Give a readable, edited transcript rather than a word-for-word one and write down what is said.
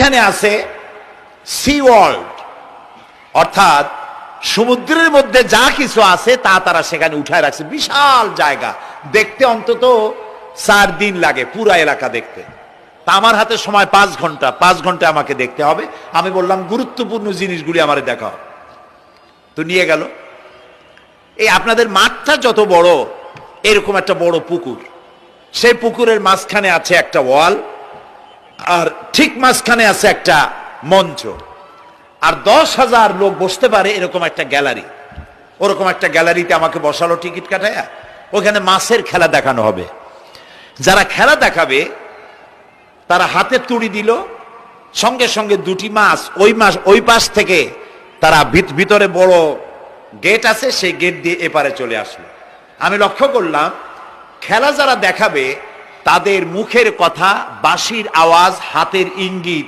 এইখানে আছে C world, অর্থাৎ সমুদ্রের মধ্যে যা কিছু আছে তা তারা সেখানে উঠায় রাখছে। বিশাল জায়গা, দেখতে অন্তত 4 দিন লাগে পুরা এলাকা দেখতে। তা আমার হাতে সময় 5 ঘন্টা, 5 ঘন্টা আমাকে দেখতে হবে। আমি বললাম গুরুত্বপূর্ণ জিনিসগুলি আমারে দেখাও। তো নিয়ে গেল। এই আপনাদের মাঠটা যত বড়, এরকম একটা বড় পুকুর, সেই পুকুরের মাঝখানে আছে একটা ওয়াল, আর ঠিক মাঝখানে আছে একটা মঞ্চ, আর 10,000 লোক বসতে পারে এরকম একটা গ্যালারি। ওরকম একটা গ্যালারিতে আমাকে বসালো টিকিট কাটায়া। ওখানে মাছের খেলা দেখানো হবে। যারা খেলা দেখাবে তারা হাতে তুড়ি দিল, সঙ্গে সঙ্গে 2টি মাছ ওই পাশ থেকে তারা ভিতরে বড় গেট আছে, সেই গেট দিয়ে এপারে চলে আসলো। আমি লক্ষ্য করলাম খেলা যারা দেখাবে তাদের মুখের কথা, বাঁশির আওয়াজ, হাতের ইঙ্গিত